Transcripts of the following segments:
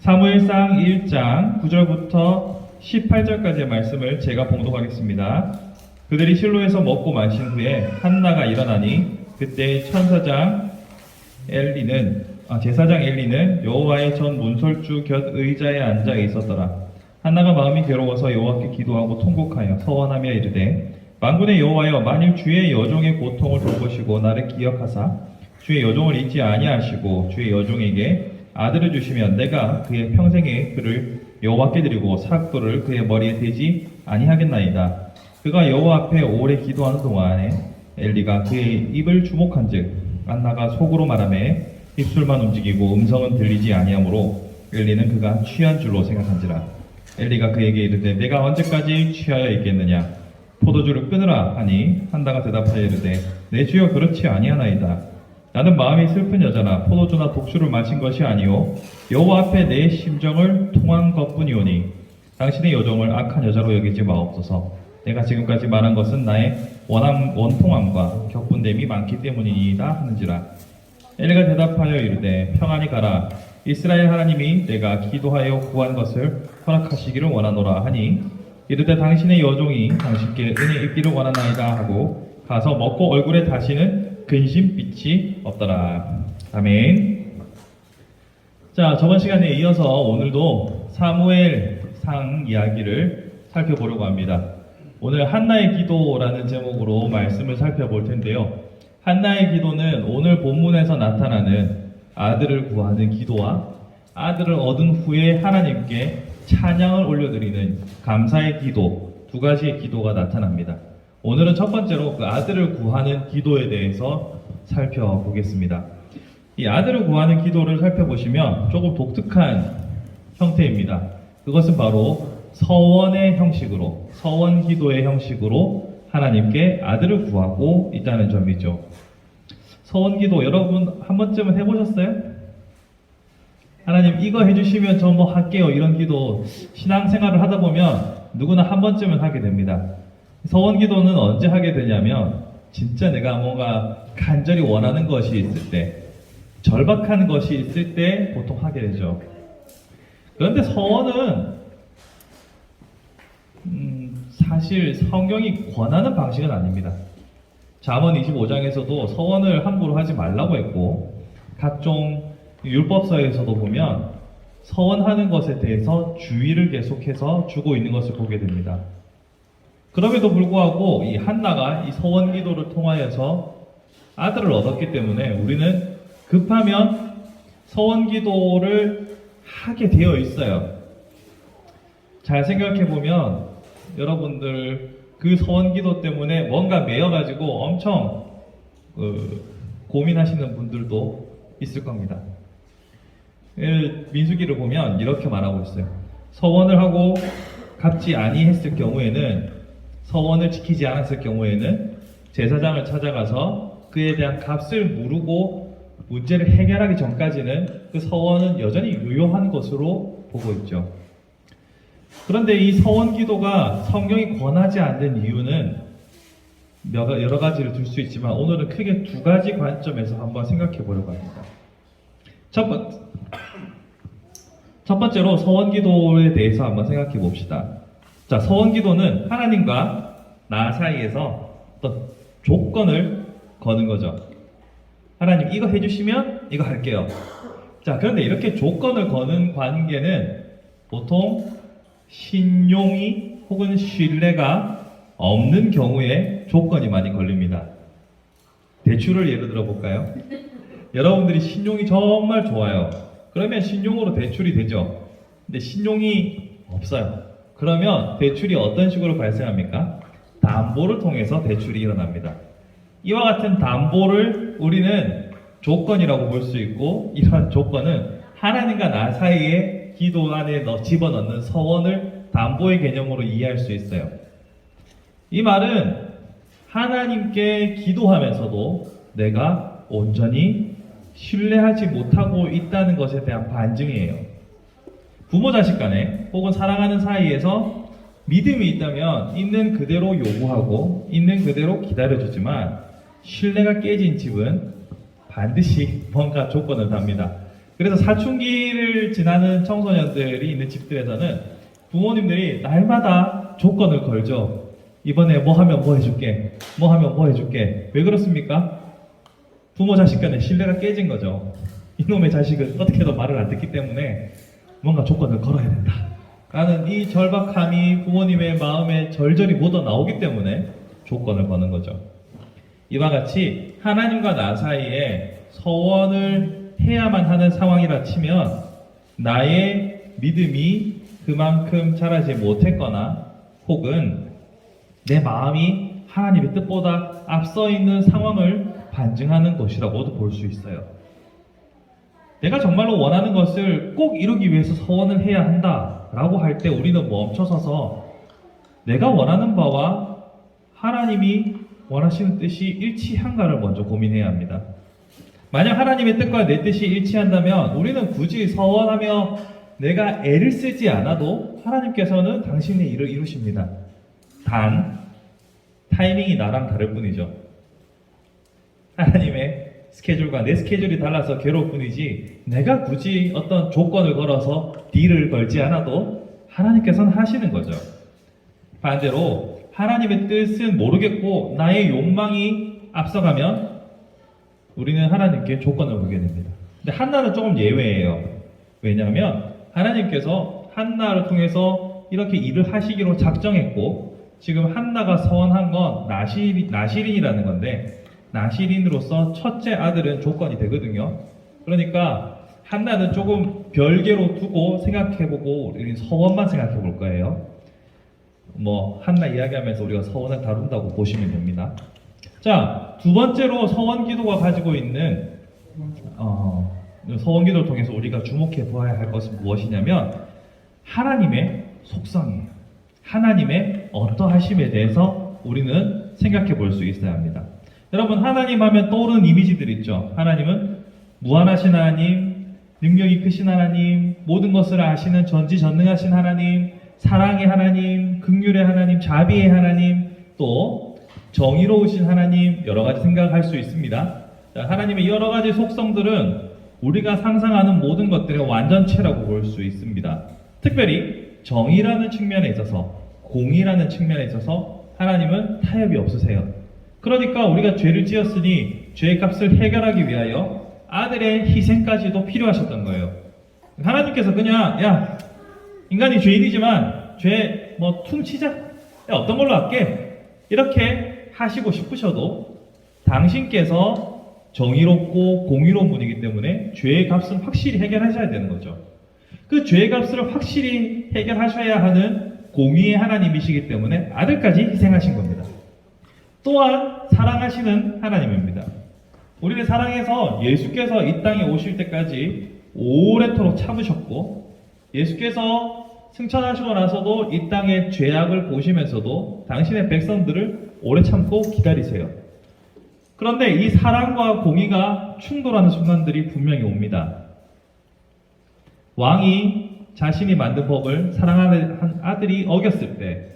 사무엘상 1장 9절부터 18절까지의 말씀을 제가 봉독하겠습니다. 그들이 실로에서 먹고 마신 후에 한나가 일어나니 그때 제사장 엘리는 여호와의 전 문설주 곁 의자에 앉아 있었더라. 한나가 마음이 괴로워서 여호와께 기도하고 통곡하여 서원하며 이르되 만군의 여호와여, 만일 주의 여종의 고통을 돌보시고 나를 기억하사 주의 여종을 잊지 아니하시고 주의 여종에게 아들을 주시면 내가 그의 평생의 그를 여호와께 드리고 삭도를 그의 머리에 대지 아니하겠나이다. 그가 여호와 앞에 오래 기도하는 동안에 엘리가 그의 입을 주목한즉 한나가 속으로 말하매 입술만 움직이고 음성은 들리지 아니하므로 엘리는 그가 취한 줄로 생각한지라. 엘리가 그에게 이르되 내가 언제까지 취하여 있겠느냐? 포도주를 끊으라 하니 한나가 대답하여 이르되 내 주여, 그렇지 아니하나이다. 나는 마음이 슬픈 여자나 포도주나 독주를 마신 것이 아니오 여호와 앞에 내 심정을 통한 것뿐이오니 당신의 여종을 악한 여자로 여기지 마옵소서. 내가 지금까지 말한 것은 나의 원통함과 격분됨이 많기 때문이니이다 하는지라. 엘리가 대답하여 이르되 평안히 가라. 이스라엘 하나님이 내가 기도하여 구한 것을 허락하시기를 원하노라 하니 이르되 당신의 여종이 당신께 은혜 입기를 원하나이다 하고 가서 먹고 얼굴에 다시는 근심빛이 없더라. 아멘. 자, 저번 시간에 이어서 오늘도 사무엘상 이야기를 살펴보려고 합니다. 오늘 한나의 기도라는 제목으로 말씀을 살펴볼 텐데요. 한나의 기도는 오늘 본문에서 나타나는 아들을 구하는 기도와 아들을 얻은 후에 하나님께 찬양을 올려드리는 감사의 기도, 두 가지의 기도가 나타납니다. 오늘은 첫 번째로 그 아들을 구하는 기도에 대해서 살펴보겠습니다. 이 아들을 구하는 기도를 살펴보시면 조금 독특한 형태입니다. 그것은 바로 서원의 형식으로, 서원 기도의 형식으로 하나님께 아들을 구하고 있다는 점이죠. 서원 기도 여러분 한 번쯤은 해보셨어요? 하나님 이거 해주시면 저 뭐 할게요, 이런 기도 신앙생활을 하다 보면 누구나 한 번쯤은 하게 됩니다. 서원 기도는 언제 하게 되냐면 진짜 내가 뭔가 간절히 원하는 것이 있을 때, 절박한 것이 있을 때 보통 하게 되죠. 그런데 서원은 사실 성경이 권하는 방식은 아닙니다. 잠언 25장에서도 서원을 함부로 하지 말라고 했고, 각종 율법서에서도 보면 서원하는 것에 대해서 주의를 계속해서 주고 있는 것을 보게 됩니다. 그럼에도 불구하고 이 한나가 이 서원 기도를 통하여서 아들을 얻었기 때문에 우리는 급하면 서원 기도를 하게 되어 있어요. 잘 생각해 보면 여러분들 그 서원 기도 때문에 뭔가 매여가지고 엄청 고민하시는 분들도 있을 겁니다. 민수기를 보면 이렇게 말하고 있어요. 서원을 하고 갚지 아니했을 경우에는, 서원을 지키지 않았을 경우에는 제사장을 찾아가서 그에 대한 값을 물고 문제를 해결하기 전까지는 그 서원은 여전히 유효한 것으로 보고 있죠. 그런데 이 서원 기도가 성경이 권하지 않는 이유는 여러 가지를 들 수 있지만 오늘은 크게 두 가지 관점에서 한번 생각해 보려고 합니다. 첫 번째로 서원 기도에 대해서 한번 생각해 봅시다. 자, 서원 기도는 하나님과 나 사이에서 어떤 조건을 거는 거죠. 하나님 이거 해주시면 이거 할게요. 자, 그런데 이렇게 조건을 거는 관계는 보통 신용이 혹은 신뢰가 없는 경우에 조건이 많이 걸립니다. 대출을 예를 들어 볼까요? 여러분들이 신용이 정말 좋아요. 그러면 신용으로 대출이 되죠. 근데 신용이 없어요. 그러면 대출이 어떤 식으로 발생합니까? 담보를 통해서 대출이 일어납니다. 이와 같은 담보를 우리는 조건이라고 볼 수 있고, 이러한 조건은 하나님과 나 사이에 기도 안에 집어넣는 서원을 담보의 개념으로 이해할 수 있어요. 이 말은 하나님께 기도하면서도 내가 온전히 신뢰하지 못하고 있다는 것에 대한 반증이에요. 부모 자식 간에 혹은 사랑하는 사이에서 믿음이 있다면 있는 그대로 요구하고 있는 그대로 기다려주지만 신뢰가 깨진 집은 반드시 뭔가 조건을 답니다. 그래서 사춘기를 길을 지나는 청소년들이 있는 집들에서는 부모님들이 날마다 조건을 걸죠. 이번에 뭐 하면 뭐 해줄게. 뭐 하면 뭐 해줄게. 왜 그렇습니까? 부모 자식 간의 신뢰가 깨진 거죠. 이놈의 자식은 어떻게도 말을 안 듣기 때문에 뭔가 조건을 걸어야 된다 라는 이 절박함이 부모님의 마음에 절절히 묻어 나오기 때문에 조건을 거는 거죠. 이와 같이 하나님과 나 사이에 서원을 해야만 하는 상황이라 치면 나의 믿음이 그만큼 자라지 못했거나 혹은 내 마음이 하나님의 뜻보다 앞서 있는 상황을 반증하는 것이라고도 볼 수 있어요. 내가 정말로 원하는 것을 꼭 이루기 위해서 서원을 해야 한다라고 할 때 우리는 멈춰서서 내가 원하는 바와 하나님이 원하시는 뜻이 일치한가를 먼저 고민해야 합니다. 만약 하나님의 뜻과 내 뜻이 일치한다면 우리는 굳이 서원하며 내가 애를 쓰지 않아도 하나님께서는 당신의 일을 이루십니다. 단 타이밍이 나랑 다를 뿐이죠. 하나님의 스케줄과 내 스케줄이 달라서 괴로울 뿐이지 내가 굳이 어떤 조건을 걸어서 딜을 걸지 않아도 하나님께서는 하시는 거죠. 반대로 하나님의 뜻은 모르겠고 나의 욕망이 앞서가면 우리는 하나님께 조건을 걸게 됩니다. 근데 한나는 조금 예외예요. 왜냐하면 하나님께서 한나를 통해서 이렇게 일을 하시기로 작정했고 지금 한나가 서원한 건 나시린이라는 건데 나시린으로서 첫째 아들은 조건이 되거든요. 그러니까 한나는 조금 별개로 두고 생각해보고 우리 서원만 생각해볼 거예요. 뭐 한나 이야기하면서 우리가 서원을 다룬다고 보시면 됩니다. 자, 두 번째로 서원 기도가 가지고 있는 서원 기도를 통해서 우리가 주목해 보아야 할 것은 무엇이냐면 하나님의 속성이에요. 하나님의 어떠하심에 대해서 우리는 생각해 볼 수 있어야 합니다. 여러분, 하나님 하면 떠오르는 이미지들 있죠. 하나님은 무한하신 하나님, 능력이 크신 하나님, 모든 것을 아시는 전지전능하신 하나님, 사랑의 하나님, 긍휼의 하나님, 자비의 하나님, 또 정의로우신 하나님, 여러 가지 생각할 수 있습니다. 자, 하나님의 여러 가지 속성들은 우리가 상상하는 모든 것들의 완전체라고 볼 수 있습니다. 특별히 정의라는 측면에 있어서, 공의라는 측면에 있어서 하나님은 타협이 없으세요. 그러니까 우리가 죄를 지었으니 죄의 값을 해결하기 위하여 아들의 희생까지도 필요하셨던 거예요. 하나님께서 그냥 야 인간이 죄인이지만 죄 뭐 퉁치자, 야, 어떤 걸로 할게 이렇게 하시고 싶으셔도 당신께서 정의롭고 공의로운 분이기 때문에 죄의 값은 확실히 해결하셔야 되는 거죠. 그 죄의 값을 확실히 해결하셔야 하는 공의의 하나님이시기 때문에 아들까지 희생하신 겁니다. 또한 사랑하시는 하나님입니다. 우리를 사랑해서 예수께서 이 땅에 오실 때까지 오래도록 참으셨고 예수께서 승천하시고 나서도 이 땅의 죄악을 보시면서도 당신의 백성들을 오래 참고 기다리세요. 그런데 이 사랑과 공의가 충돌하는 순간들이 분명히 옵니다. 왕이 자신이 만든 법을 사랑하는 아들이 어겼을 때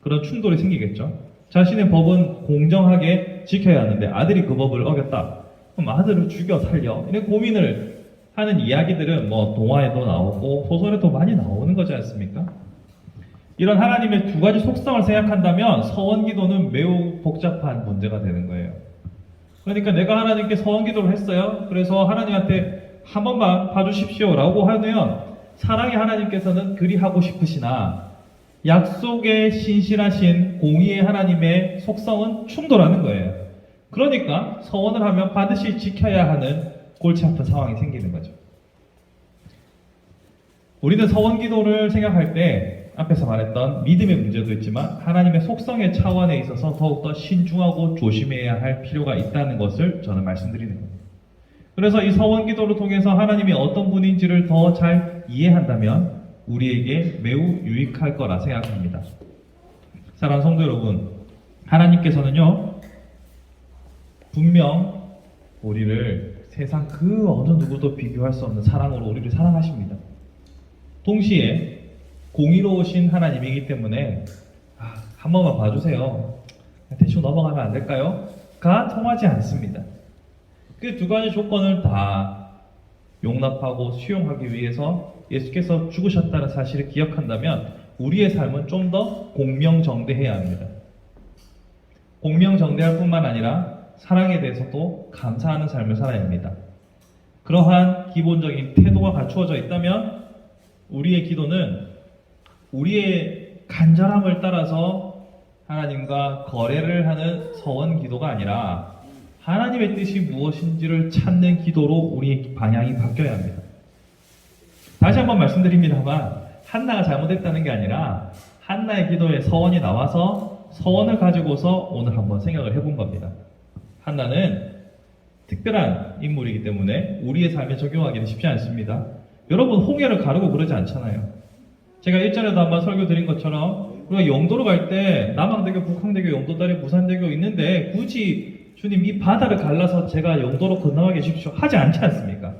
그런 충돌이 생기겠죠. 자신의 법은 공정하게 지켜야 하는데 아들이 그 법을 어겼다. 그럼 아들을 죽여 살려. 이런 고민을 하는 이야기들은 뭐 동화에도 나오고 소설에도 많이 나오는 거지 않습니까? 이런 하나님의 두 가지 속성을 생각한다면 서원 기도는 매우 복잡한 문제가 되는 거예요. 그러니까 내가 하나님께 서원 기도를 했어요. 그래서 하나님한테 한 번만 봐주십시오 라고 하면 사랑의 하나님께서는 그리 하고 싶으시나 약속에 신실하신 공의의 하나님의 속성은 충돌하는 거예요. 그러니까 서원을 하면 반드시 지켜야 하는 골치 아픈 상황이 생기는 거죠. 우리는 서원 기도를 생각할 때 앞에서 말했던 믿음의 문제도 있지만 하나님의 속성의 차원에 있어서 더욱더 신중하고 조심해야 할 필요가 있다는 것을 저는 말씀드리는 겁니다. 그래서 이 서원 기도를 통해서 하나님이 어떤 분인지를 더 잘 이해한다면 우리에게 매우 유익할 거라 생각합니다. 사랑하는 성도 여러분, 하나님께서는요 분명 우리를 세상 그 어느 누구도 비교할 수 없는 사랑으로 우리를 사랑하십니다. 동시에 공의로우신 하나님이기 때문에 한 번만 봐주세요. 대충 넘어가면 안 될까요? 가 통하지 않습니다. 그 두 가지 조건을 다 용납하고 수용하기 위해서 예수께서 죽으셨다는 사실을 기억한다면 우리의 삶은 좀 더 공명정대해야 합니다. 공명정대할 뿐만 아니라 사랑에 대해서도 감사하는 삶을 살아야 합니다. 그러한 기본적인 태도가 갖추어져 있다면 우리의 기도는 우리의 간절함을 따라서 하나님과 거래를 하는 서원 기도가 아니라 하나님의 뜻이 무엇인지를 찾는 기도로 우리의 방향이 바뀌어야 합니다. 다시 한번 말씀드립니다만 한나가 잘못했다는 게 아니라 한나의 기도에 서원이 나와서 서원을 가지고서 오늘 한번 생각을 해본 겁니다. 한나는 특별한 인물이기 때문에 우리의 삶에 적용하기는 쉽지 않습니다. 여러분 홍해를 가르고 그러지 않잖아요. 제가 일전에도 한번 설교 드린 것처럼 우리가 영도로 갈 때 남항대교, 북항대교, 영도다리, 부산대교 있는데 굳이 주님 이 바다를 갈라서 제가 영도로 건너가게 해주십시오 하지 않지 않습니까?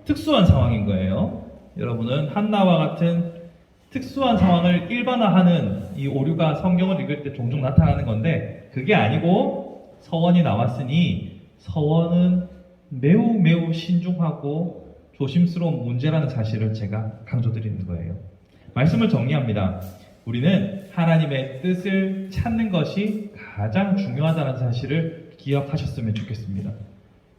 특수한 상황인 거예요. 여러분은 한나와 같은 특수한 상황을 일반화하는 이 오류가 성경을 읽을 때 종종 나타나는 건데 그게 아니고 서원이 나왔으니 서원은 매우 매우 신중하고 조심스러운 문제라는 사실을 제가 강조드리는 거예요. 말씀을 정리합니다. 우리는 하나님의 뜻을 찾는 것이 가장 중요하다는 사실을 기억하셨으면 좋겠습니다.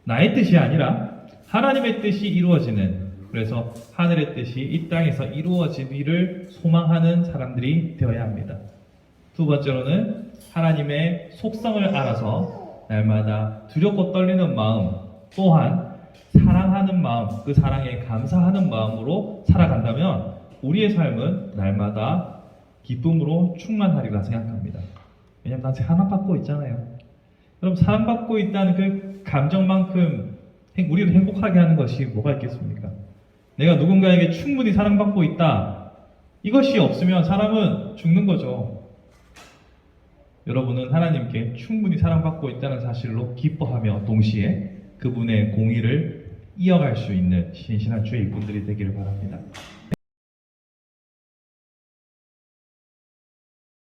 나의 뜻이 아니라 하나님의 뜻이 이루어지는, 그래서 하늘의 뜻이 이 땅에서 이루어지기를 소망하는 사람들이 되어야 합니다. 두 번째로는 하나님의 속성을 알아서 날마다 두렵고 떨리는 마음, 또한 사랑하는 마음, 그 사랑에 감사하는 마음으로 살아간다면 우리의 삶은 날마다 기쁨으로 충만하리라 생각합니다. 왜냐하면 난 사랑받고 있잖아요. 여러분, 사랑받고 있다는 그 감정만큼 우리를 행복하게 하는 것이 뭐가 있겠습니까? 내가 누군가에게 충분히 사랑받고 있다. 이것이 없으면 사람은 죽는 거죠. 여러분은 하나님께 충분히 사랑받고 있다는 사실로 기뻐하며 동시에 그분의 공의를 이어갈 수 있는 신실한 주의 일꾼들이 되기를 바랍니다.